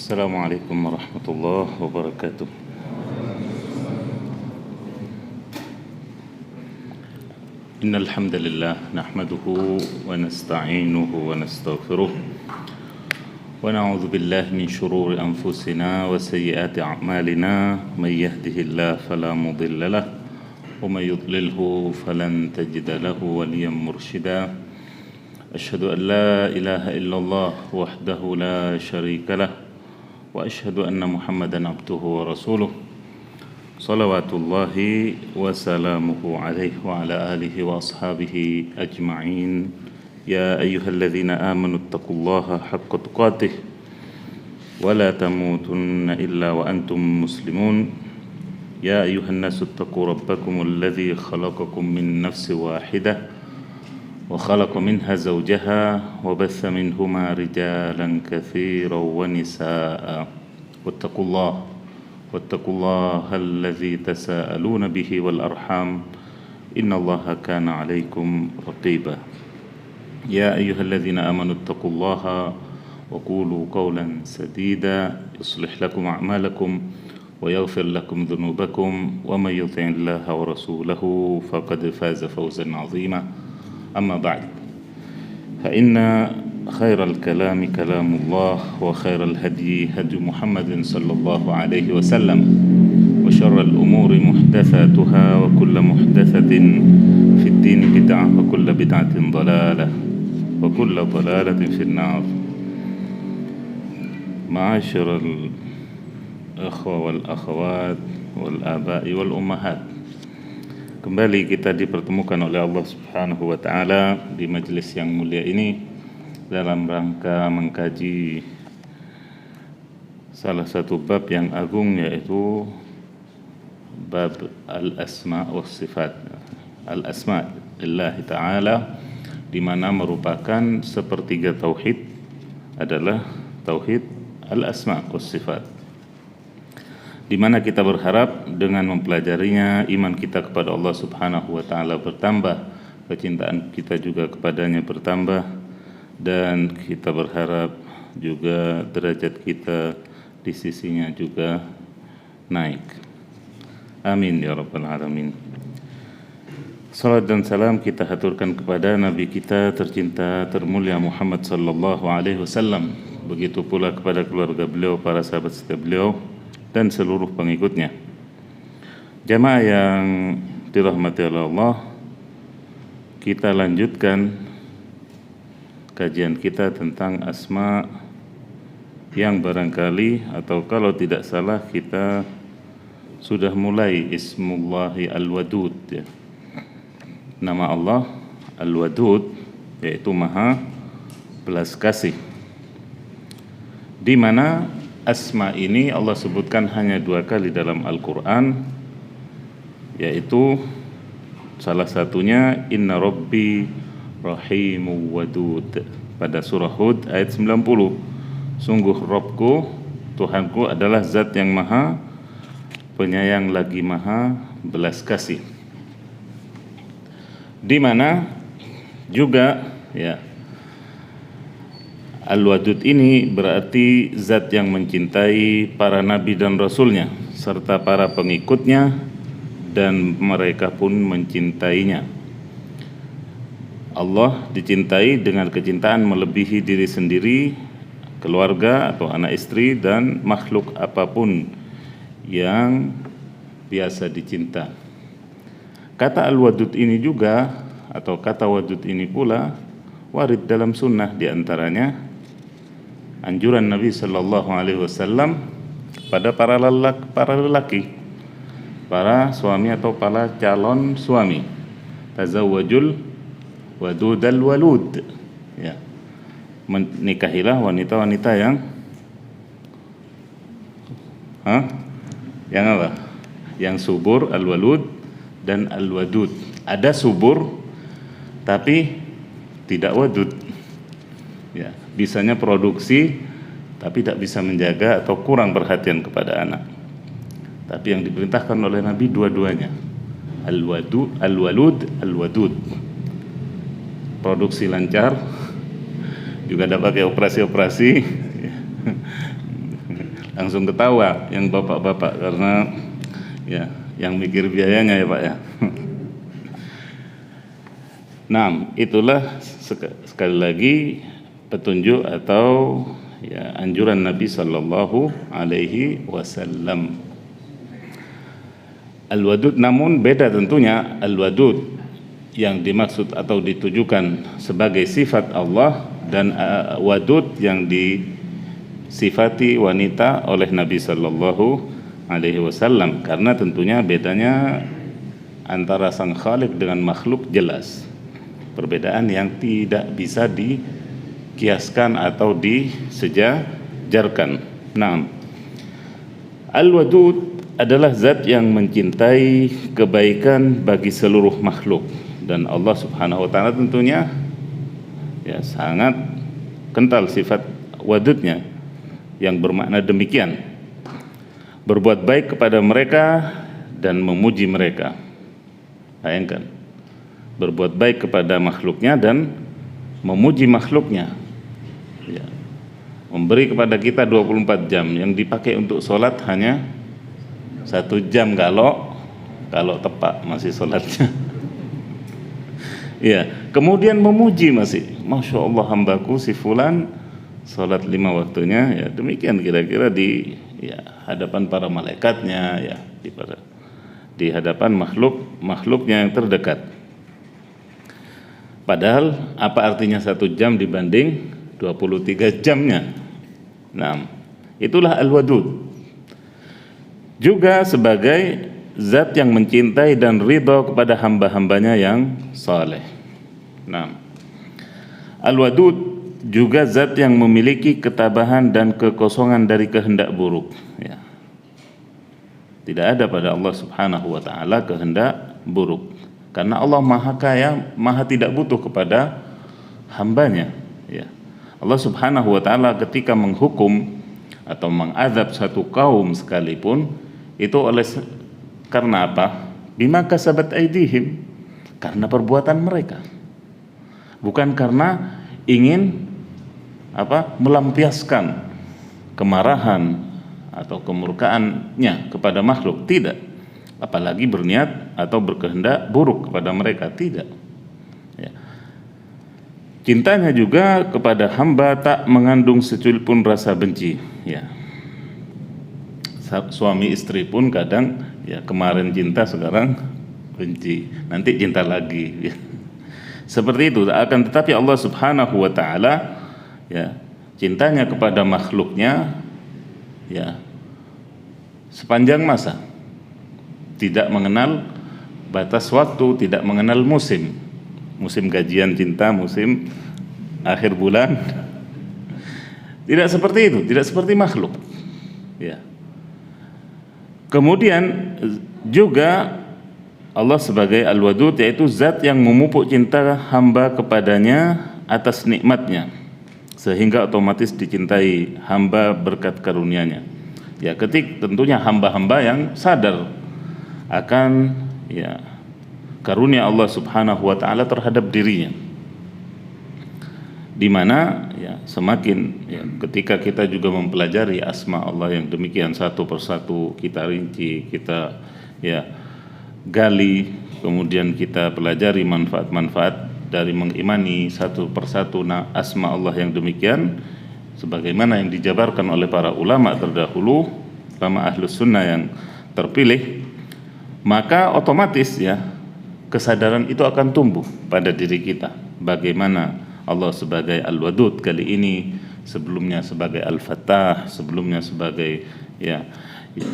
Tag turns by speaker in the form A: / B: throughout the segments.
A: Assalamualaikum warahmatullahi wabarakatuh. Innal hamdalillah nahmaduhu wa nasta'inuhu wa nastaghfiruh wa na'udzu billahi min shururi anfusina wa sayyiati a'malina may yahdihillahu fala mudilla lahu wa may yudlilhu falan tajida lahu waliyyan mursyida. Asyhadu an la ilaha illallah wahdahu la syarika lah wa asyhadu anna Muhammadan abduhu wa rasuluh salawatullahi wa salamuhu alaihi wa ala alihi wa ashabihi ajma'in. Ya ayyuhalladzina amanu taqullaha haqqa tuqatih wa la tamutunna illa wa antum muslimun. Ya ayyuhan nasu taqu rabbakumul ladzi khalaqakum min nafsin wahidah wa khalaqa minha zawjaha wa batha minhuma rijalan katsiran wa nisaa'a wattaqullaha alladzi tasaaluna bihi wal arham innallaha kana 'alaikum raqiba. Ya ayyuhalladzina amanu taqullaha wa qulu qawlan sadida yuslih lakum a'malakum wa yaghfir lakum dhunubakum wa may yuti'illaha wa rasulahu faqad faza fawzan 'azima. أما بعد فإن خير الكلام كلام الله وخير الهدي هدي محمد صلى الله عليه وسلم وشر الأمور محدثاتها وكل محدثة في الدين بدعة وكل بدعة ضلالة وكل ضلالة في النار. معاشر الأخوة والأخوات والآباء والأمهات, kembali kita dipertemukan oleh Allah Subhanahu wa taala di majelis yang mulia ini dalam rangka mengkaji salah satu bab yang agung, yaitu bab al-asma wa sifat. Al-asma lillahi ta'ala, di mana merupakan sepertiga tauhid adalah tauhid al-asma wa sifat, di mana kita berharap dengan mempelajarinya iman kita kepada Allah Subhanahu wa taala bertambah, kecintaan kita juga kepadanya bertambah, dan kita berharap juga derajat kita di sisinya juga naik. Amin ya rabbal alamin. Salat dan salam kita haturkan kepada Nabi kita tercinta termulia Muhammad sallallahu alaihi wasallam, begitu pula kepada keluarga beliau, para sahabat setia beliau, dan seluruh pengikutnya. Jamaah yang dirahmati oleh Allah, kita lanjutkan kajian kita tentang asma yang barangkali, atau kalau tidak salah, kita sudah mulai Ismullahi Al-Wadud, ya. Nama Allah Al-Wadud, yaitu Maha Belas Kasih, di mana asma ini Allah sebutkan hanya 2 kali dalam Al-Quran, yaitu salah satunya Inna Rabbi Rahimu Wadud pada surah Hud ayat 90. Sungguh Rabbku, Tuhanku adalah zat yang maha penyayang lagi maha belas kasih, di mana juga ya Al-Wadud ini berarti zat yang mencintai para nabi dan rasulnya serta para pengikutnya, dan mereka pun mencintainya. Allah dicintai dengan kecintaan melebihi diri sendiri, keluarga atau anak istri, dan makhluk apapun yang biasa dicinta. Kata Al-Wadud ini juga, atau kata Wadud ini pula warid dalam sunnah, diantaranya anjuran Nabi Sallallahu Alaihi Wasallam pada para lelaki, para suami atau para calon suami, tazawwajul wadudal walud, ya, menikahilah wanita-wanita yang apa? Yang subur, al-walud dan al-wadud. Ada subur tapi tidak wadud, ya, bisanya produksi tapi tidak bisa menjaga atau kurang perhatian kepada anak. Tapi yang diperintahkan oleh Nabi dua-duanya, al-wadud, al-wadud. Produksi lancar, juga ada pakai operasi-operasi Langsung ketawa yang bapak-bapak karena ya yang mikir biayanya ya Pak ya. Nah, itulah sekali lagi petunjuk atau ya anjuran Nabi Sallallahu Alaihi Wasallam. Al-Wadud, namun beda tentunya Al-Wadud yang dimaksud atau ditujukan sebagai sifat Allah dan Wadud yang disifati wanita oleh Nabi Sallallahu Alaihi Wasallam, karena tentunya bedanya antara sang Khalik dengan makhluk jelas, perbedaan yang tidak bisa dikiaskan atau disejajarkan. Nah, Al-Wadud adalah zat yang mencintai kebaikan bagi seluruh makhluk, dan Allah Subhanahu wa taala tentunya ya sangat kental sifat wadudnya yang bermakna demikian, berbuat baik kepada mereka dan memuji mereka. Bayangkan, berbuat baik kepada makhluknya dan memuji makhluknya ya. Memberi kepada kita 24 jam, yang dipakai untuk sholat hanya 1 jam kalau tepat masih sholatnya. Ya, kemudian memuji masih, Masya Allah hambaku si fulan sholat 5 waktunya, ya demikian kira-kira di hadapan para malaikatnya, ya di hadapan makhluknya yang terdekat. Padahal apa artinya 1 jam dibanding 23 jamnya? Nah, itulah Al-Wadud. Juga sebagai zat yang mencintai dan ridha kepada hamba-hambanya yang saleh. Nah, Al-Wadud juga zat yang memiliki ketabahan dan kekosongan dari kehendak buruk ya. Tidak ada pada Allah Subhanahu wa taala kehendak buruk, karena Allah Maha Kaya, Maha tidak butuh kepada hambanya ya. Allah Subhanahu wa taala ketika menghukum atau mengazab satu kaum sekalipun, itu karena apa? Bima kasabat aidihim, karena perbuatan mereka, bukan karena ingin melampiaskan kemarahan atau kemurkaannya kepada makhluk, tidak, apalagi berniat atau berkehendak buruk kepada mereka, tidak ya. Cintanya juga kepada hamba tak mengandung secuil pun rasa benci ya. Suami istri pun kadang ya, kemarin cinta sekarang benci, nanti cinta lagi ya. Seperti itu. Akan tetapi Allah Subhanahu wa taala ya, cintanya kepada makhluknya ya sepanjang masa, tidak mengenal batas waktu, tidak mengenal musim gajian cinta, musim akhir bulan. Tidak seperti itu, tidak seperti makhluk ya. Kemudian juga Allah sebagai Al-Wadud, yaitu zat yang memupuk cinta hamba kepadanya atas nikmatnya, sehingga otomatis dicintai hamba berkat karunia-Nya ya. Tentunya hamba-hamba yang sadar akan ya karunia Allah Subhanahu wa taala terhadap dirinya, di mana ya semakin ya, ketika kita juga mempelajari asma Allah yang demikian satu persatu, kita rinci, kita ya gali, kemudian kita pelajari manfaat-manfaat dari mengimani satu persatu asma Allah yang demikian, sebagaimana yang dijabarkan oleh para ulama terdahulu, ulama ahlus sunnah yang terpilih, maka otomatis ya kesadaran itu akan tumbuh pada diri kita, bagaimana Allah sebagai Al-Wadud kali ini, sebelumnya sebagai Al-Fattah, sebelumnya sebagai ya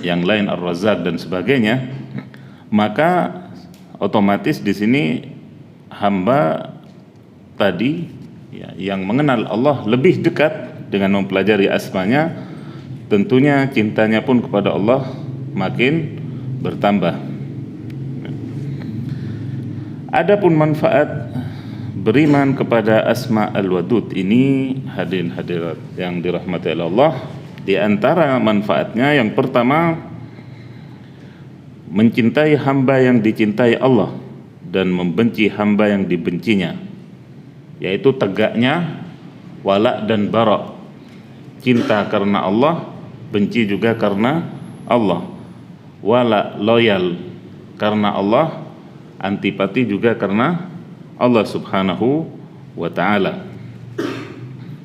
A: yang lain Ar-Razzaq dan sebagainya. Maka otomatis di sini hamba tadi ya, yang mengenal Allah lebih dekat dengan mempelajari asmanya, tentunya cintanya pun kepada Allah makin bertambah. Adapun manfaat beriman kepada asma Al-Wadud ini, hadirin hadirat yang dirahmati Allah, di antara manfaatnya yang pertama, mencintai hamba yang dicintai Allah dan membenci hamba yang dibencinya, yaitu tegaknya wala dan bara, cinta karena Allah benci juga karena Allah. Wala, loyal karena Allah, antipati juga karena Allah Subhanahu wa ta'ala.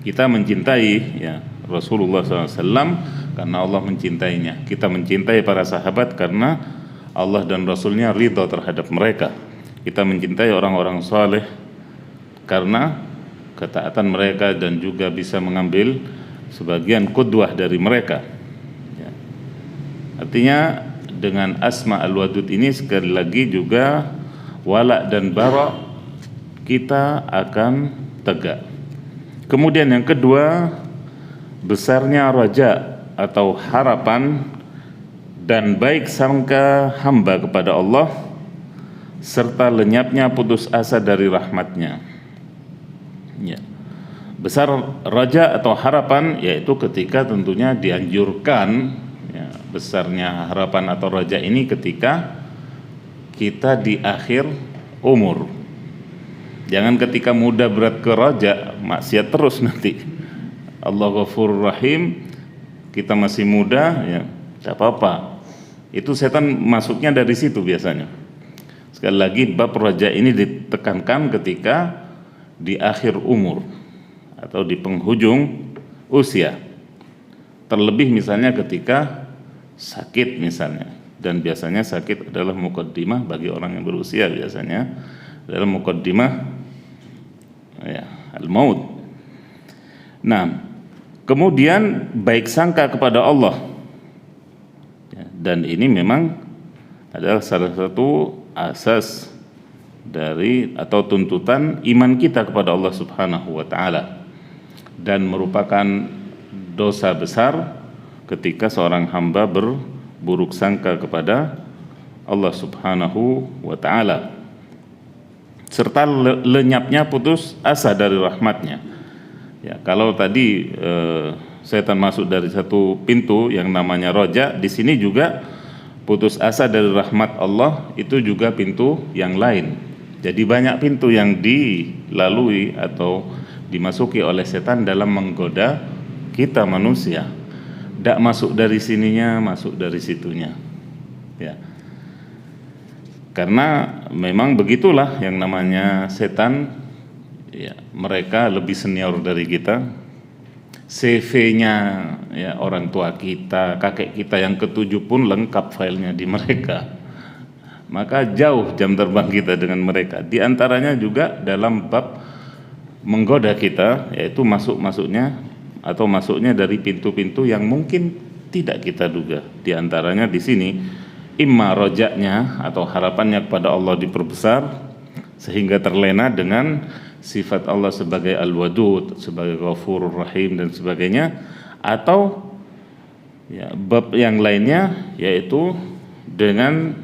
A: Kita mencintai ya Rasulullah SAW karena Allah mencintainya. Kita mencintai para sahabat karena Allah dan Rasulnya ridha terhadap mereka. Kita mencintai orang-orang saleh karena ketaatan mereka dan juga bisa mengambil sebagian qudwah dari mereka ya. Artinya dengan asma al-wadud ini sekali lagi juga wala dan bara kita akan tegak. Kemudian yang kedua, besarnya raja atau harapan dan baik sangka hamba kepada Allah serta lenyapnya putus asa dari rahmatnya ya. Besar raja atau harapan yaitu ketika tentunya dianjurkan ya, besarnya harapan atau raja ini ketika kita di akhir umur. Jangan ketika muda berat ke raja, maksiat terus nanti. Allah Ghafurur Rahim, kita masih muda ya, tidak apa-apa. Itu setan masuknya dari situ biasanya. Sekali lagi bab raja ini ditekankan ketika di akhir umur atau di penghujung usia. Terlebih misalnya ketika sakit misalnya, dan biasanya sakit adalah muqaddimah bagi orang yang berusia, biasanya adalah muqaddimah ya, al-maut. Nah, kemudian baik sangka kepada Allah ya, dan ini memang adalah salah satu asas dari atau tuntutan iman kita kepada Allah Subhanahu wa ta'ala, dan merupakan dosa besar ketika seorang hamba berburuk sangka kepada Allah Subhanahu wa ta'ala serta lenyapnya putus asa dari rahmatnya ya. Kalau tadi setan masuk dari satu pintu yang namanya roja, di sini juga putus asa dari rahmat Allah itu juga pintu yang lain. Jadi banyak pintu yang dilalui atau dimasuki oleh setan dalam menggoda kita manusia. Tidak masuk dari sininya, masuk dari situnya ya. Karena memang begitulah yang namanya setan ya, mereka lebih senior dari kita. CV-nya ya, orang tua kita, kakek kita yang ke-7 pun lengkap filenya di mereka. Maka jauh jam terbang kita dengan mereka. Di antaranya juga dalam bab menggoda kita, yaitu masuknya dari pintu-pintu yang mungkin tidak kita duga. Di antaranya di sini imma rojaknya atau harapannya kepada Allah diperbesar sehingga terlena dengan sifat Allah sebagai Al-Wadud, sebagai Ghafurur Rahim dan sebagainya, atau ya, bab yang lainnya yaitu dengan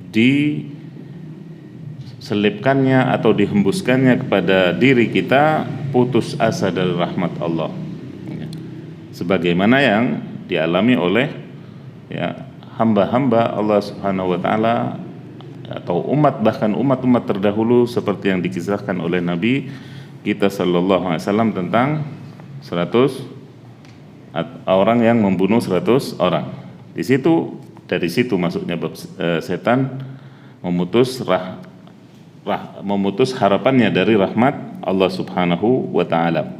A: diselipkannya atau dihembuskannya kepada diri kita putus asa dari rahmat Allah ya. Sebagaimana yang dialami oleh ya hamba-hamba Allah Subhanahu wa ta'ala atau umat, bahkan umat-umat terdahulu seperti yang dikisahkan oleh Nabi kita sallallahu alaihi wasallam tentang 100 orang yang membunuh 100 orang. Dari situ masuknya bab setan memutus harapannya dari rahmat Allah Subhanahu wa ta'ala.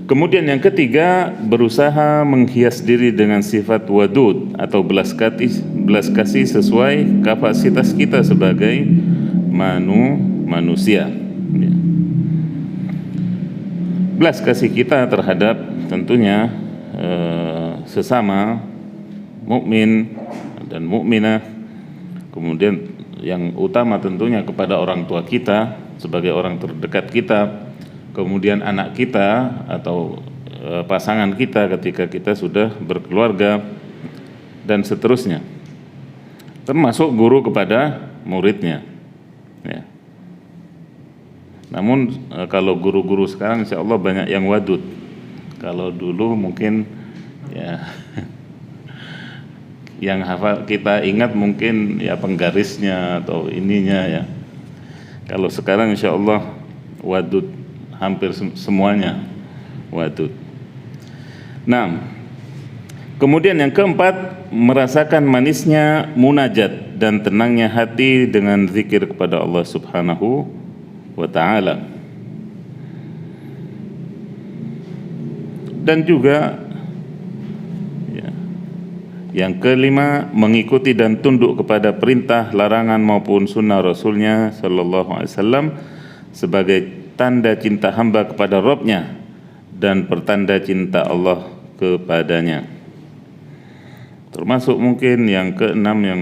A: Kemudian yang ketiga, berusaha menghias diri dengan sifat wadud atau belas kasih sesuai kapasitas kita sebagai manusia. Belas kasih kita terhadap tentunya sesama mukmin dan mukminah. Kemudian yang utama tentunya kepada orang tua kita sebagai orang terdekat kita. Kemudian anak kita atau pasangan kita ketika kita sudah berkeluarga dan seterusnya, termasuk guru kepada muridnya ya. Namun kalau guru-guru sekarang insya Allah banyak yang wadud. Kalau dulu mungkin ya yang hafal kita ingat mungkin ya penggarisnya atau ininya ya. Kalau sekarang insya Allah wadud, hampir semuanya wadud. Nah, Kemudian yang keempat, merasakan manisnya munajat dan tenangnya hati dengan zikir kepada Allah Subhanahu wa ta'ala. Dan juga yang kelima, mengikuti dan tunduk kepada perintah, larangan maupun sunnah Rasulnya Sallallahu Alaihi Wasallam sebagai tanda cinta hamba kepada Rabb-nya dan pertanda cinta Allah kepadanya. Termasuk mungkin yang keenam yang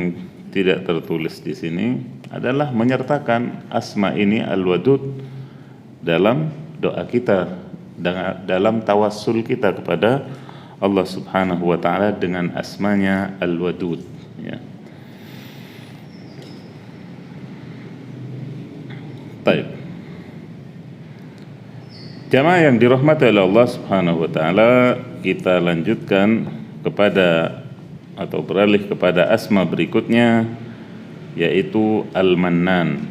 A: tidak tertulis di sini adalah menyertakan asma ini Al-Wadud dalam doa kita, dalam tawassul kita kepada Allah Subhanahu wa ta'ala dengan asmanya Al-Wadud, ya. Baik. Jamaah yang dirahmati oleh Allah Subhanahu wa ta'ala, kita lanjutkan kepada atau beralih kepada asma berikutnya, yaitu Al-Mannan,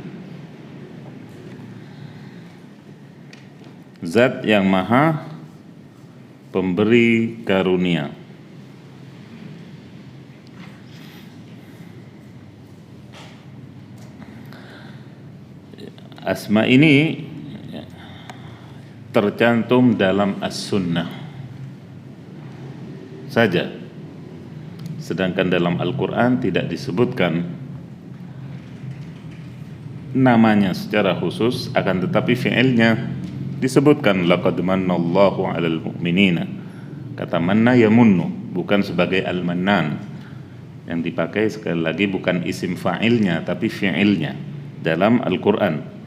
A: Zat yang maha pemberi karunia. Asma ini tercantum dalam As-Sunnah saja, sedangkan dalam Al-Quran tidak disebutkan namanya secara khusus, akan tetapi fi'ilnya disebutkan. Laqad mannallahu 'alal mu'minina. Kata manna yamunnu, bukan sebagai al-mannan. Yang dipakai sekali lagi bukan isim fa'ilnya tapi fi'ilnya dalam Al-Quran.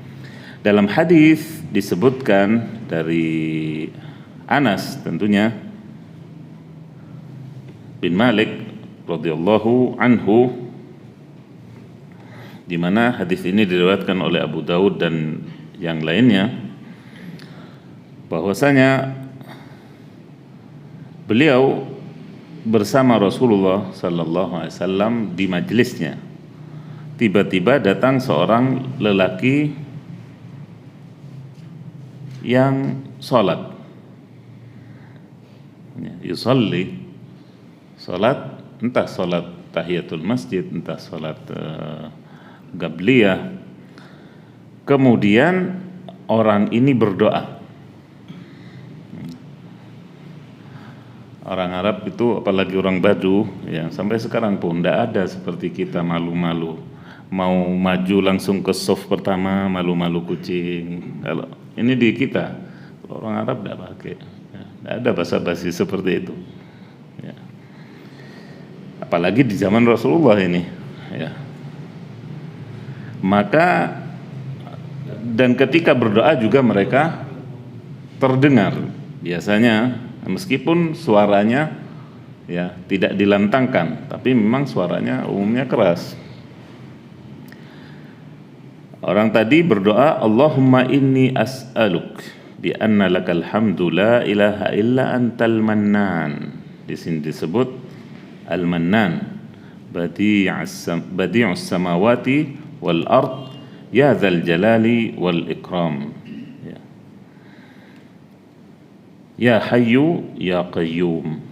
A: Dalam hadis disebutkan dari Anas tentunya bin Malik radhiyallahu anhu, di mana hadis ini diriwayatkan oleh Abu Daud dan yang lainnya, bahwasanya beliau bersama Rasulullah sallallahu alaihi wasallam di majelisnya. Tiba-tiba datang seorang lelaki yang salat, yusalli, salat, entah salat tahiyatul masjid, entah salat Gabliyah. Kemudian orang ini berdoa. Orang Arab itu, apalagi orang Badu, yang sampai sekarang pun tidak ada seperti kita malu-malu. Mau maju langsung ke saf pertama, malu-malu kucing. Kalau ini di kita, orang Arab tidak pakai. Tidak ada basa-basi seperti itu. Ya. Apalagi di zaman Rasulullah ini. Ya. Maka dan ketika berdoa juga mereka terdengar biasanya, meskipun suaranya ya tidak dilantangkan, tapi memang suaranya umumnya keras. Orang tadi berdoa, Allahumma inni as'aluk bi anna lakal hamdu la ilaha illa antal mannan. Di sini disebut al-mannan, badi'us samawati wal ard ya dzal jalali wal ikram. Ya hayyu ya qayyum.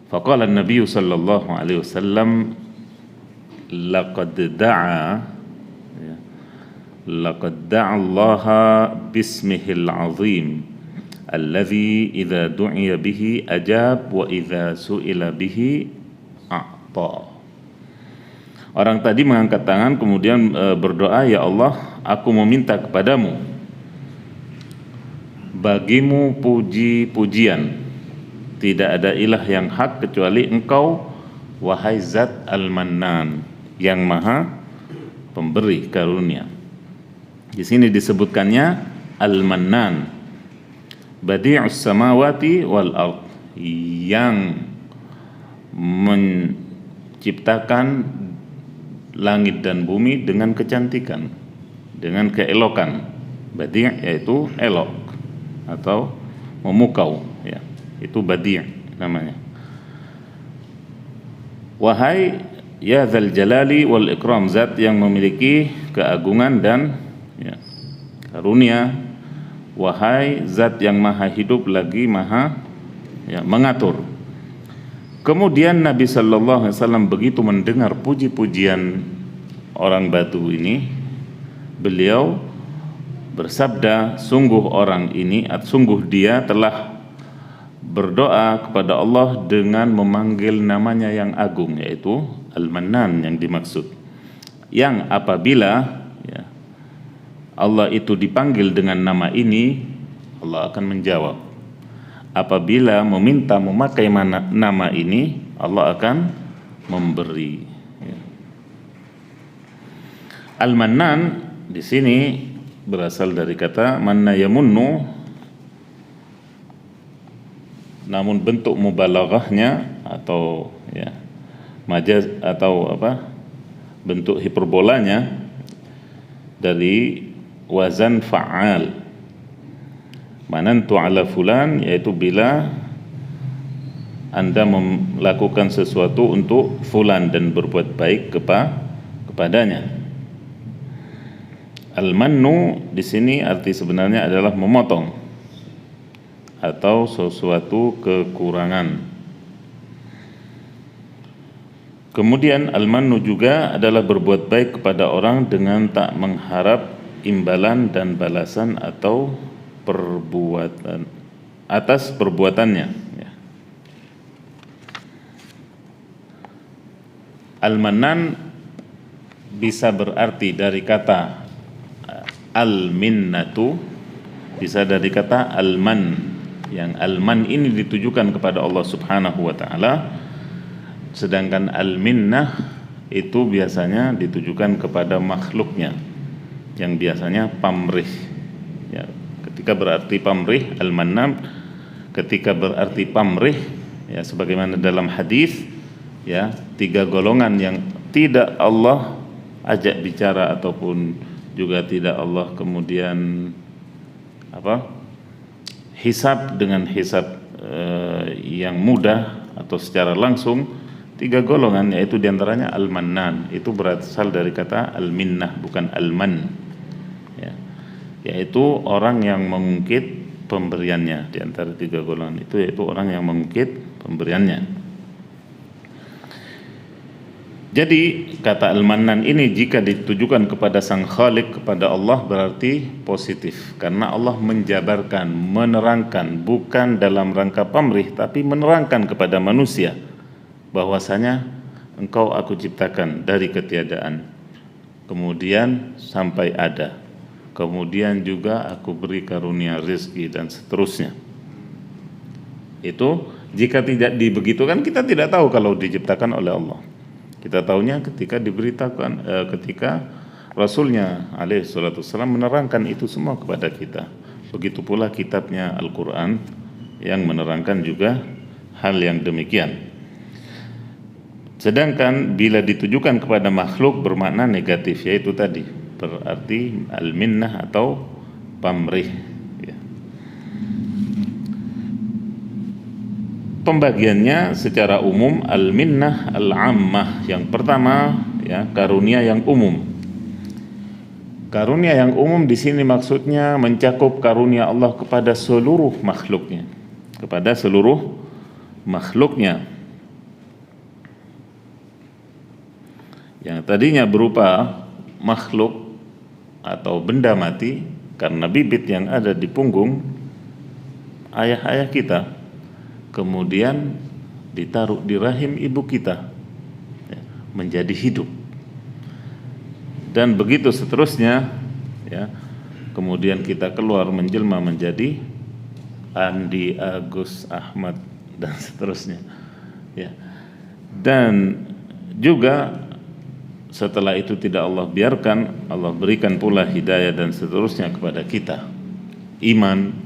A: Faqala an-nabiy sallallahu alaihi wasallam laqad da'a Allah bismihil azim alladhi idza du'iya bihi ajab wa idza su'ila bihi a'ta. Orang tadi mengangkat tangan kemudian berdoa, ya Allah, aku meminta kepadamu, bagimu puji-pujian, tidak ada ilah yang hak kecuali Engkau, wahai Zat Al-Mannan, yang maha pemberi karunia. Di sini disebutkannya Al-Mannan, badi'us samawati wal ard, yang menciptakan langit dan bumi dengan kecantikan, dengan keelokan. Badi' yaitu elok atau memukau, ya, itu badi' namanya. Wahai ya dzal jalali wal ikram, zat yang memiliki keagungan dan ya, karunia. Wahai zat yang maha hidup lagi maha ya, mengatur. Kemudian Nabi Sallallahu Alaihi Wasallam begitu mendengar puji-pujian orang batu ini, beliau bersabda, sungguh orang ini, sungguh dia telah berdoa kepada Allah dengan memanggil namanya yang agung, yaitu Al-Mannan yang dimaksud, yang apabila ya, Allah itu dipanggil dengan nama ini, Allah akan menjawab. Apabila meminta memakai nama ini, Allah akan memberi. Al-Mannan di sini berasal dari kata manna yamunnu, namun bentuk mubalaghahnya atau ya majaz atau apa bentuk hiperbolanya dari wazan fa'al. Manantu ala fulan, yaitu bila Anda melakukan sesuatu untuk fulan dan berbuat baik kepadanya. Al-mannu di sini arti sebenarnya adalah memotong atau sesuatu kekurangan. Kemudian al-mannu juga adalah berbuat baik kepada orang dengan tak mengharap imbalan dan balasan atau perbuatan atas perbuatannya. Al-Mannan bisa berarti dari kata al-minnatu, bisa dari kata al-man, yang al-man ini ditujukan kepada Allah Subhanahu wa taala, sedangkan al-minnah itu biasanya ditujukan kepada makhluknya yang biasanya pamrih. Ya, ketika berarti pamrih, al-mannan ketika berarti pamrih, ya sebagaimana dalam hadis, ya, 3 golongan yang tidak Allah ajak bicara ataupun juga tidak Allah kemudian hisab dengan hisab yang mudah atau secara langsung, 3 golongan, yaitu diantaranya al-mannan, itu berasal dari kata al-minnah bukan al-man, ya, yaitu orang yang mengungkit pemberiannya. Di antara 3 golongan itu yaitu orang yang mengungkit pemberiannya. Jadi kata al-mannan ini jika ditujukan kepada sang khalik, kepada Allah, berarti positif, karena Allah menjabarkan, menerangkan, bukan dalam rangka pamrih, tapi menerangkan kepada manusia bahwasanya engkau aku ciptakan dari ketiadaan, kemudian sampai ada, kemudian juga aku beri karunia rezeki dan seterusnya. Itu jika tidak dibegitukan, kita tidak tahu kalau diciptakan oleh Allah. Kita tahunya ketika diberitakan, ketika Rasulnya alaihi salatu wassalam menerangkan itu semua kepada kita. Begitu pula kitabnya Al-Quran yang menerangkan juga hal yang demikian. Sedangkan bila ditujukan kepada makhluk bermakna negatif, yaitu tadi berarti al-minnah atau pamrih. Pembagiannya secara umum al-minnah al-ammah. Yang pertama, ya, karunia yang umum. Karunia yang umum di sini maksudnya mencakup karunia Allah kepada seluruh makhluknya, kepada seluruh makhluknya. Yang tadinya berupa makhluk atau benda mati karena bibit yang ada di punggung ayah-ayah kita, kemudian ditaruh di rahim ibu kita, ya, menjadi hidup, dan begitu seterusnya, ya. Kemudian kita keluar menjelma menjadi Andi, Agus, Ahmad, dan seterusnya, ya. Dan juga setelah itu tidak Allah biarkan, Allah berikan pula hidayah dan seterusnya kepada kita, iman.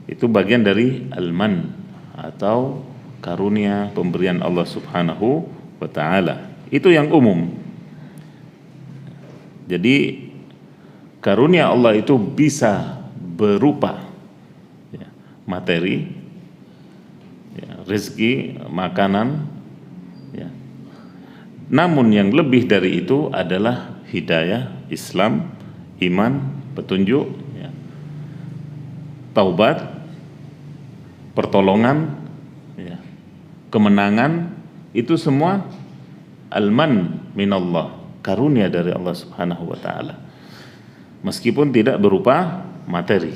A: Itu bagian dari al-man atau karunia pemberian Allah Subhanahu wa ta'ala. Itu yang umum. Jadi karunia Allah itu bisa berupa, ya, materi, ya, rezeki, makanan, ya. Namun yang lebih dari itu adalah hidayah, Islam, iman, petunjuk, ya, taubat, pertolongan, ya, kemenangan, itu semua al-man minallah, karunia dari Allah Subhanahu wa taala. Meskipun tidak berupa materi.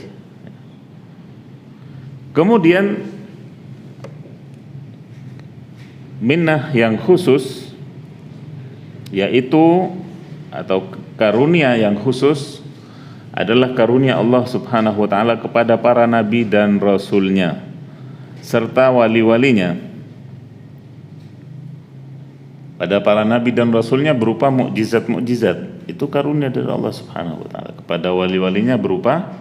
A: Kemudian minnah yang khusus, yaitu atau karunia yang khusus adalah karunia Allah Subhanahu wa taala kepada para nabi dan rasulnya serta wali-walinya. Pada para nabi dan rasulnya berupa mukjizat-mukjizat, itu karunia dari Allah Subhanahu wa taala. Kepada wali-walinya berupa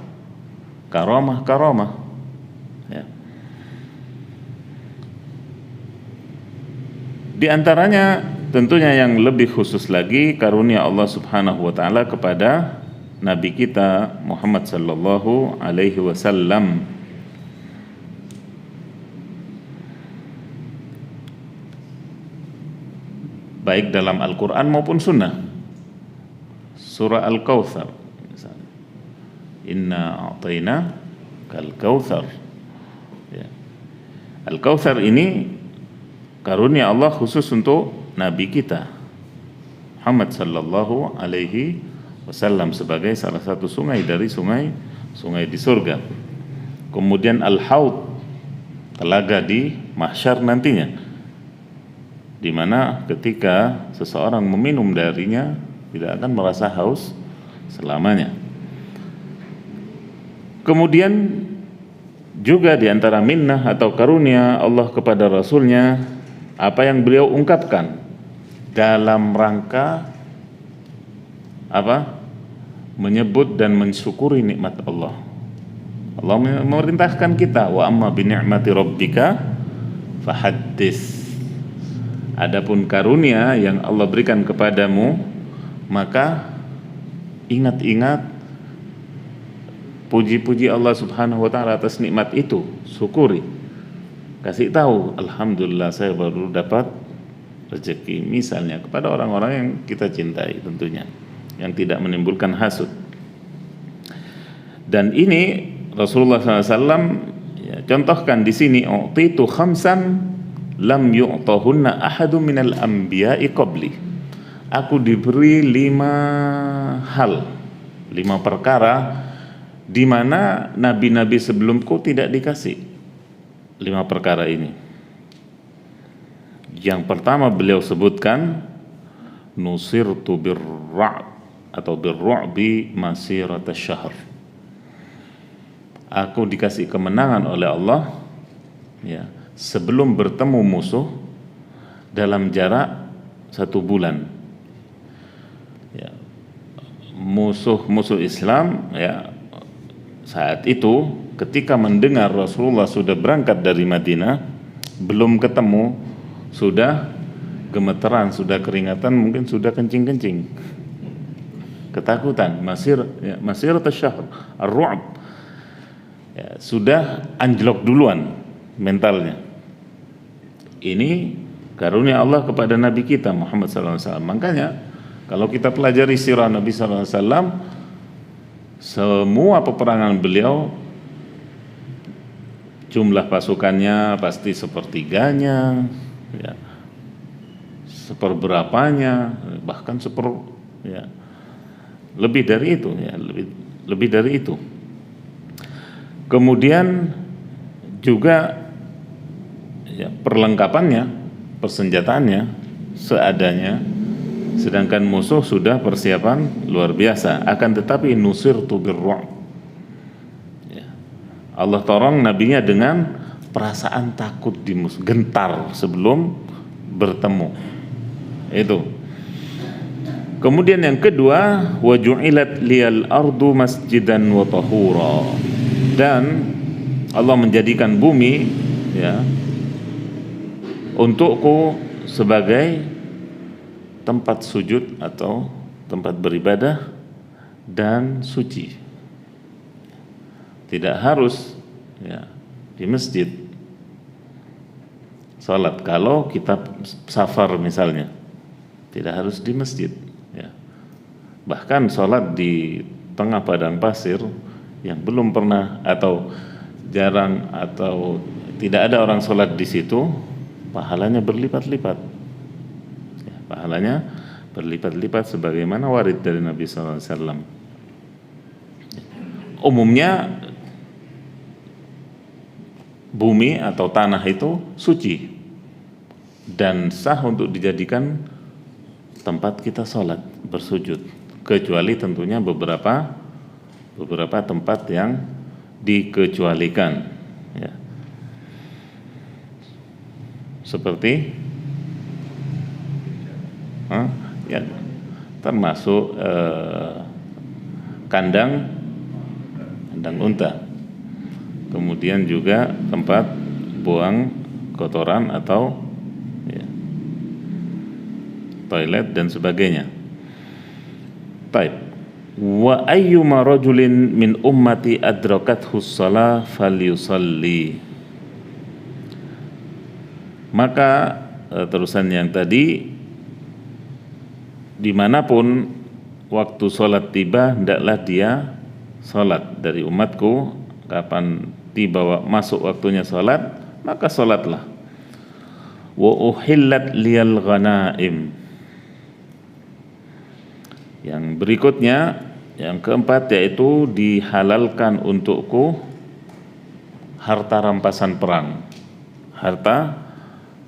A: karamah-karamah, ya. Di antaranya tentunya yang lebih khusus lagi karunia Allah Subhanahu wa taala kepada nabi kita Muhammad sallallahu alaihi wasallam. Baik dalam Al-Quran maupun Sunnah. Surah Al-Kautsar misalnya, Inna a'tayna kal-kautsar, ya. Al-Kautsar ini karunia Allah khusus untuk Nabi kita Muhammad sallallahu alaihi wasallam sebagai salah satu sungai dari sungai di surga. Kemudian Al-Haud, telaga di mahsyar nantinya, di mana ketika seseorang meminum darinya tidak akan merasa haus selamanya. Kemudian juga di antara minnah atau karunia Allah kepada Rasulnya, apa yang beliau ungkapkan dalam rangka apa? Menyebut dan mensyukuri nikmat Allah. Allah memerintahkan kita, wa amma bi ni'mati rabbika fahaddits. Adapun karunia yang Allah berikan kepadamu, maka ingat-ingat, puji-puji Allah Subhanahu wa taala atas nikmat itu, syukuri. Kasih tahu, alhamdulillah saya baru dapat rezeki, misalnya kepada orang-orang yang kita cintai tentunya, yang tidak menimbulkan hasud. Dan ini Rasulullah SAW ya, contohkan di sini, u'titu khamsan lam yu'tahunna ahadun minal anbiya'i qabli. Aku diberi 5 hal, 5 perkara di mana nabi-nabi sebelumku tidak dikasih 5 perkara ini. Yang pertama beliau sebutkan, nusirtu birra' atau birru'bi masirata syahr. Aku dikasih kemenangan oleh Allah, ya, sebelum bertemu musuh dalam jarak 1 bulan. Ya, musuh Islam, ya, saat itu ketika mendengar Rasulullah sudah berangkat dari Madinah, belum ketemu, sudah gemeteran, sudah keringatan, mungkin sudah kencing-kencing, ketakutan, masir tasyahr, ar-ru'b, ya, sudah anjlok duluan mentalnya. Ini karunia Allah kepada Nabi kita Muhammad SAW. Makanya kalau kita pelajari sirah Nabi SAW, semua peperangan beliau jumlah pasukannya pasti sepertiganya, ya, seperberapanya, bahkan ya, lebih dari itu, ya, lebih dari itu. Kemudian juga ya, perlengkapannya, persenjataannya seadanya, sedangkan musuh sudah persiapan luar biasa. Akan tetapi nusirtu birru', ya, Allah tolong nabinya dengan perasaan takut di musuh, gentar sebelum bertemu. Itu. Kemudian yang kedua, wa ju'ilat liyal ardu masjidan wa tahura. Dan Allah menjadikan bumi, ya, untukku sebagai tempat sujud atau tempat beribadah dan suci. Tidak harus, ya, di masjid salat. Kalau kita safar misalnya, tidak harus di masjid, ya. Bahkan salat di tengah padang pasir yang belum pernah atau jarang atau tidak ada orang sholat di situ, pahalanya berlipat-lipat. Ya, pahalanya berlipat-lipat sebagaimana warid dari Nabi SAW. Umumnya bumi atau tanah itu suci dan sah untuk dijadikan tempat kita sholat, bersujud, kecuali tentunya beberapa tempat yang dikecualikan, ya. Seperti ya, termasuk kandang unta, kemudian juga tempat buang kotoran atau ya, toilet dan sebagainya. Baik. Wa ayyuma rajulin min ummati adrakathu shalah falyusalli. Maka terusan yang tadi, dimanapun waktu sholat tiba, hendaklah dia sholat. Dari umatku, kapan tiba masuk waktunya sholat, maka sholatlah. Wa uhillat liyal ghanaim. Yang berikutnya, yang keempat, yaitu dihalalkan untukku harta rampasan perang. Harta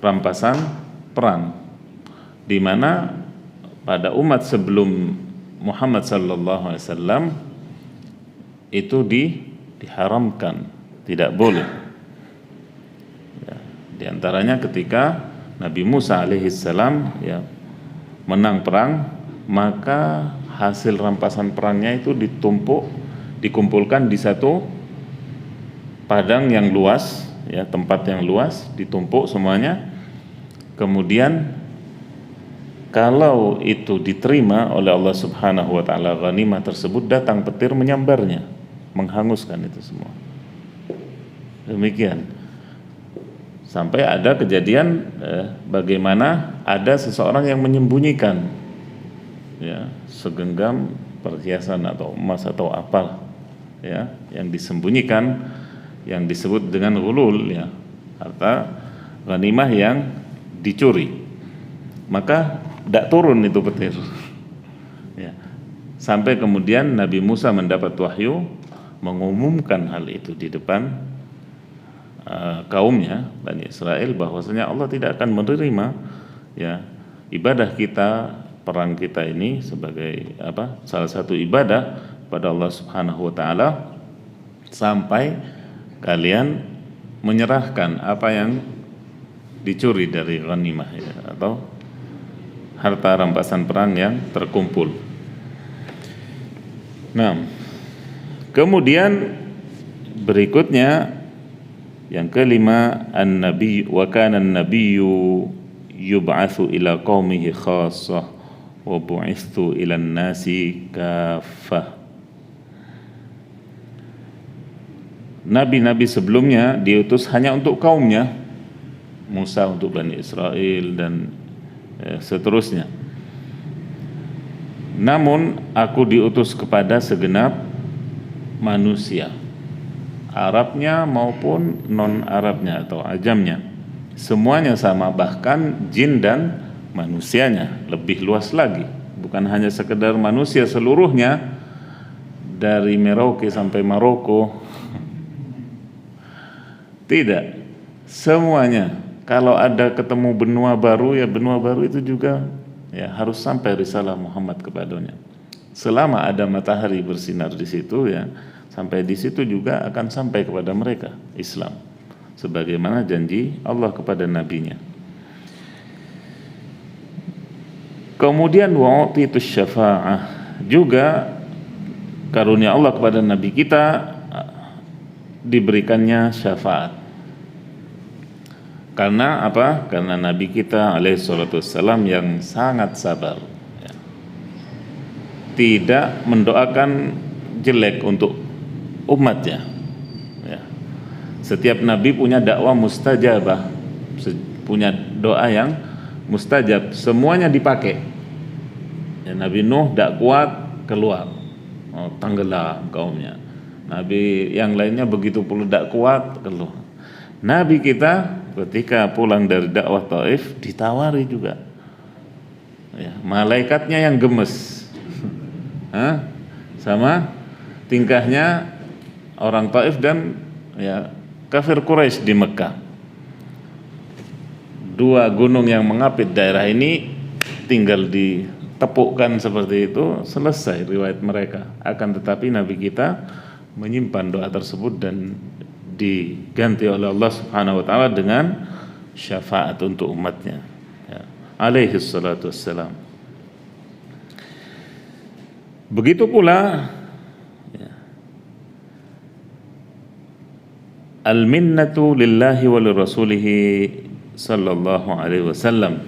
A: rampasan perang, di mana pada umat sebelum Muhammad sallallahu alaihi wasallam itu diharamkan, tidak boleh. Ya, di antaranya ketika Nabi Musa alaihissalam ya menang perang, maka hasil rampasan perangnya itu dikumpulkan di satu padang yang luas, ya, tempat yang luas, ditumpuk semuanya. Kemudian kalau itu diterima oleh Allah Subhanahu wa taala, ghanimah tersebut, datang petir menyambarnya, menghanguskan itu semua. Demikian. Sampai ada kejadian bagaimana ada seseorang yang menyembunyikan, ya, segenggam perhiasan atau emas atau apa, ya, yang disembunyikan, yang disebut dengan ghulul, ya, harta ghanimah yang dicuri. Maka tidak turun itu petir, ya. Sampai kemudian Nabi Musa mendapat wahyu mengumumkan hal itu di depan kaumnya Bani Israel, bahwasanya Allah tidak akan menerima, ya, ibadah kita, perang kita ini sebagai salah satu ibadah pada Allah Subhanahu wa taala sampai kalian menyerahkan apa yang dicuri dari ghanimah, ya, atau harta rampasan perang yang terkumpul. Nah, kemudian berikutnya yang kelima, an-nabi wa kana an-nabiyyu yub'atsu ila qaumihi khassah wa bu'itsu ila an-nasi kaffah. Nabi-nabi sebelumnya diutus hanya untuk kaumnya, Musa untuk Bani Israel dan seterusnya. Namun aku diutus kepada segenap manusia, Arabnya maupun non-Arabnya atau ajamnya, semuanya sama, bahkan jin dan manusianya lebih luas lagi, bukan hanya sekedar manusia seluruhnya dari Merauke sampai Maroko. Tidak, semuanya. Kalau ada ketemu benua baru, ya benua baru itu juga, ya, harus sampai risalah Muhammad kepadanya. Selama ada matahari bersinar di situ, ya, sampai di situ juga akan sampai kepada mereka Islam, sebagaimana janji Allah kepada nabinya. Kemudian wa'utitus syafa'ah, juga karunia Allah kepada nabi kita diberikannya syafaat. Karena apa? Karena Nabi kita alaihi salatu wassalam yang sangat sabar, ya, tidak mendoakan jelek untuk umatnya, ya. Setiap Nabi punya dakwah mustajabah, punya doa yang mustajab, semuanya dipakai, ya. Nabi Nuh tidak kuat, keluar, tenggelam kaumnya. Nabi yang lainnya begitu pula tidak kuat, keluar. Nabi kita ketika pulang dari dakwah Taif ditawari juga, ya, malaikatnya yang gemes, sama tingkahnya orang Taif dan ya kafir Quraisy di Mekah. Dua gunung yang mengapit daerah ini tinggal ditepukkan seperti itu, selesai riwayat mereka. Akan tetapi Nabi kita menyimpan doa tersebut dan diganti oleh Allah Subhanahu wa taala dengan syafaat untuk umatnya, ya, alaihi salatu wassalam. Begitu pula ya, al-minnatu lillahi wa lirasulihi sallallahu alaihi wasallam.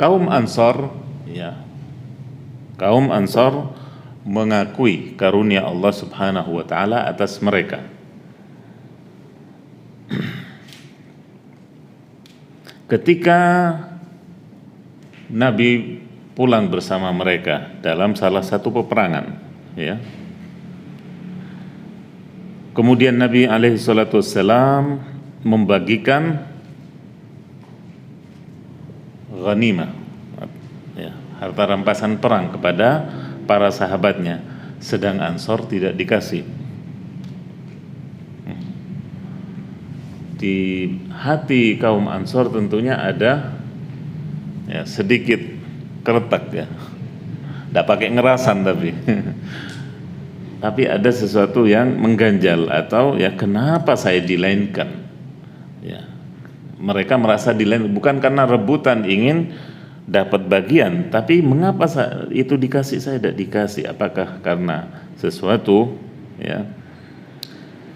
A: Kaum Ansar, ya, kaum Ansar mengakui karunia Allah Subhanahu wa taala atas mereka. Ketika Nabi pulang bersama mereka dalam salah satu peperangan, ya. Kemudian Nabi alaihi salatu wassalam membagikan ghanimah, ya, harta rampasan perang kepada para sahabatnya, sedang Ansor tidak dikasih. Di hati kaum Ansor tentunya ada ya sedikit keretak, ya, tidak pakai ngerasan tapi ada sesuatu yang mengganjal, atau ya kenapa saya dilainkan, ya, mereka merasa dilain bukan karena rebutan ingin dapat bagian, tapi mengapa itu dikasih saya tidak dikasih, apakah karena sesuatu, ya.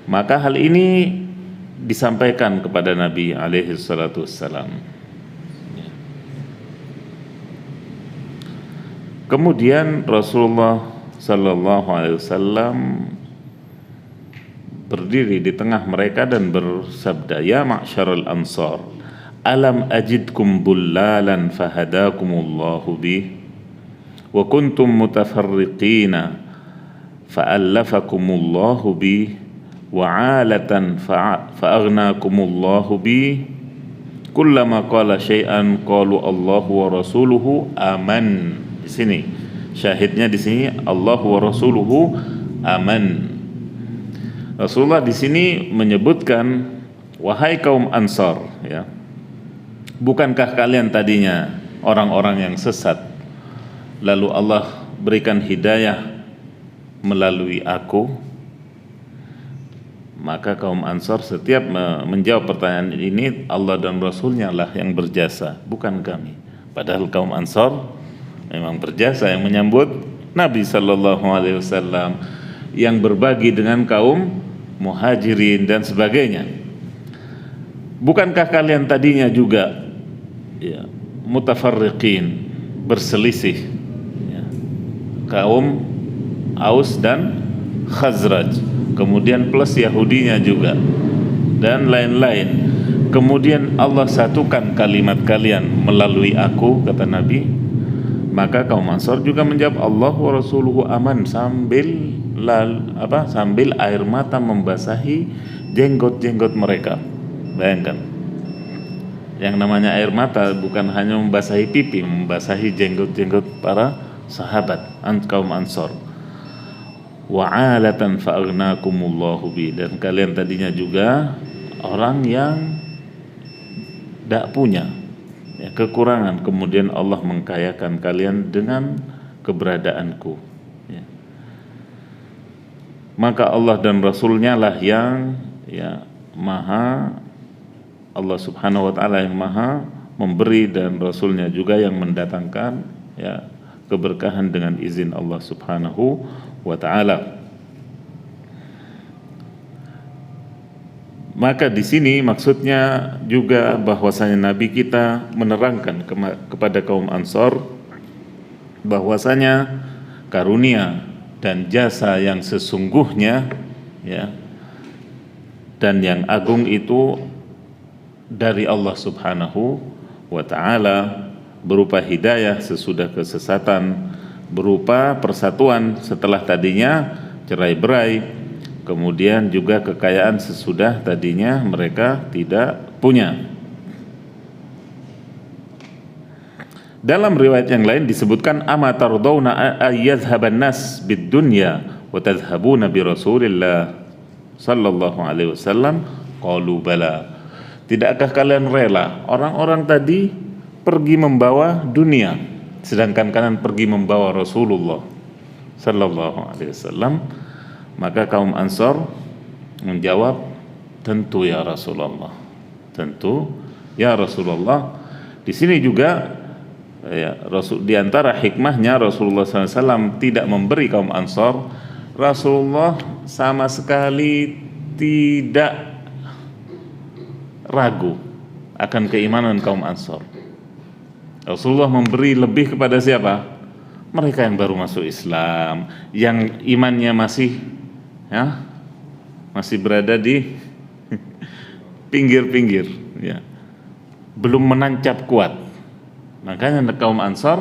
A: Maka hal ini disampaikan kepada Nabi alaihi salatu wassalam. Kemudian Rasulullah sallallahu alaihi wasallam berdiri di tengah mereka dan bersabda, ya ma'syarul ansar, alam ajidkum bullalan fahadakumullahu bih wa kuntum mutafarriqina fa'allafakumullahu bih wa 'alatan fa'aghnakumullahu bih kullama qala syai'an qalu Allahu wa rasuluhu aman. Di sini syahidnya, di sini Allah wa rasuluhu aman. Rasulullah di sini menyebutkan, wahai kaum Ansar, ya, bukankah kalian tadinya orang-orang yang sesat, lalu Allah berikan hidayah melalui aku? Maka kaum Ansar setiap menjawab pertanyaan ini, Allah dan Rasulnya lah yang berjasa, bukan kami. Padahal kaum Ansar memang berjasa yang menyambut Nabi sallallahu alaihi wasallam, yang berbagi dengan kaum Muhajirin dan sebagainya. Bukankah kalian tadinya juga, ya, mutafarriqin, berselisih, ya, kaum Aus dan Khazraj, kemudian plus Yahudinya juga dan lain-lain. Kemudian Allah satukan kalimat kalian melalui aku, kata Nabi. Maka kaum Ansar juga menjawab Allah wa rasuluhu aman, sambil sambil air mata membasahi jenggot-jenggot mereka. Bayangkan, yang namanya air mata bukan hanya membasahi pipi, membasahi jenggot-jenggot para sahabat kaum Ansar. Wa 'alatan fa'aghnakumullahu bi, dan kalian tadinya juga orang yang tidak punya, ya, kekurangan, kemudian Allah mengkayakan kalian dengan keberadaanku, ya. Maka Allah dan Rasulnya lah yang, ya, maha, Allah subhanahu wa ta'ala yang maha memberi, dan Rasulnya juga yang mendatangkan, ya, keberkahan dengan izin Allah subhanahu wa ta'ala. Maka di sini maksudnya juga bahwasanya Nabi kita menerangkan kepada kaum Ansar bahwasanya karunia dan jasa yang sesungguhnya, ya, dan yang agung itu dari Allah Subhanahu wa ta'ala, berupa hidayah sesudah kesesatan, berupa persatuan setelah tadinya cerai-berai, kemudian juga kekayaan sesudah tadinya mereka tidak punya. Dalam riwayat yang lain disebutkan ama tardawna ayyadhhaban nas bid dunya wa tadhhabuna bi Rasulillah sallallahu alaihi wasallam qalu bala. Tidakkah kalian rela orang-orang tadi pergi membawa dunia sedangkan kalian pergi membawa Rasulullah sallallahu alaihi wasallam? Maka kaum Ansar menjawab, tentu ya Rasulullah, tentu ya Rasulullah. Di sini juga ya, di antara hikmahnya Rasulullah SAW tidak memberi kaum Ansar, Rasulullah sama sekali tidak ragu akan keimanan kaum Ansar. Rasulullah memberi lebih kepada siapa? Mereka yang baru masuk Islam, yang imannya masih berada di pinggir-pinggir, ya, belum menancap kuat. Makanya kaum Ansar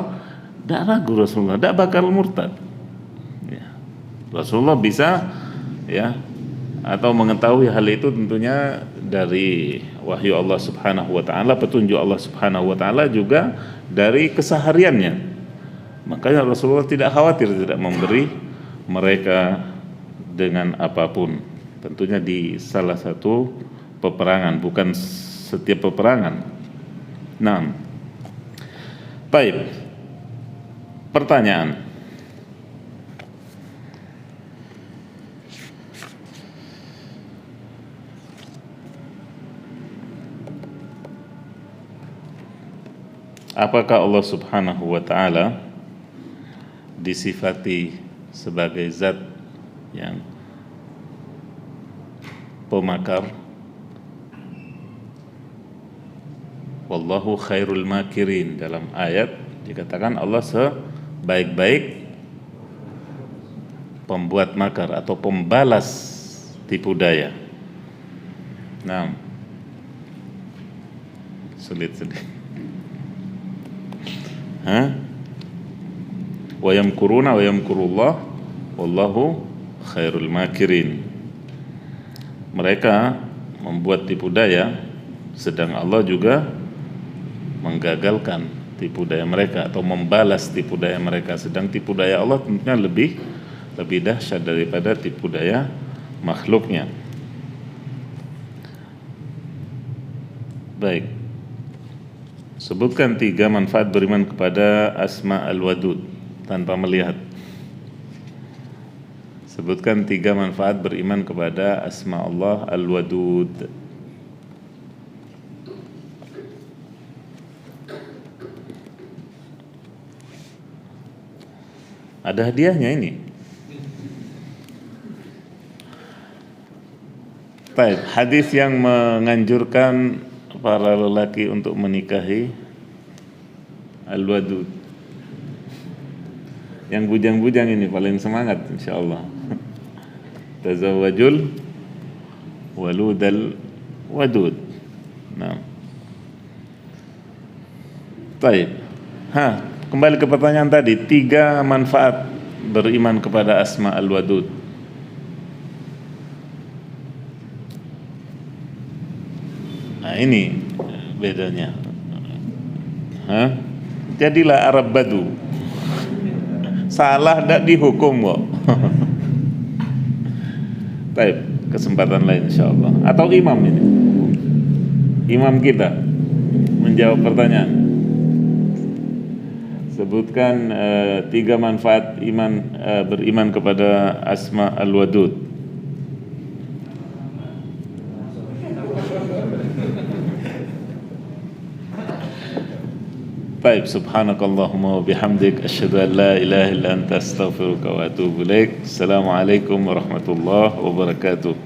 A: tidak ragu Rasulullah, tidak bakal murtad. Ya. Rasulullah bisa, ya, atau mengetahui hal itu tentunya dari wahyu Allah Subhanahu wa taala, petunjuk Allah Subhanahu wa taala, juga dari kesehariannya. Makanya Rasulullah tidak khawatir tidak memberi mereka dengan apapun. Tentunya di salah satu peperangan, bukan setiap peperangan. Nah, baik. Pertanyaan. Apakah Allah Subhanahu wa taala disifati sebagai zat yang pemakar? Wallahu khairul makirin. Dalam ayat dikatakan Allah sebaik-baik pembuat makar atau pembalas tipu daya. Nah, sulit. Wa yamkuruna wa yamkurullah wallahu khairul makirin. Mereka membuat tipu daya, sedang Allah juga menggagalkan tipu daya mereka atau membalas tipu daya mereka. Sedang tipu daya Allah tentunya lebih dahsyat daripada tipu daya makhluknya. Baik. Sebutkan 3 manfaat beriman kepada Asma al-Wadud tanpa melihat. Sebutkan 3 manfaat beriman kepada Asma Allah al-Wadud. Ada hadiahnya ini. Baik, hadis yang menganjurkan para lelaki untuk menikahi al-Wadud. Yang bujang-bujang ini paling semangat insyaallah. Tazawwajul waludal wadud. Nah. Baik. Kembali ke pertanyaan tadi, 3 manfaat beriman kepada Asma al-Wadud. Nah, ini bedanya. Jadilah Arab Badu. Salah tidak dihukum kok. Baik, kesempatan lain insyaallah. Atau imam ini. Imam kita menjawab pertanyaan. Sebutkan 3 manfaat beriman kepada Asma al-Wadud. Baik, subhanakallahumma wa bihamdik asyhadu an la ilaha illa anta astaghfiruka wa atubu ilaik. Assalamualaikum warahmatullahi wabarakatuh.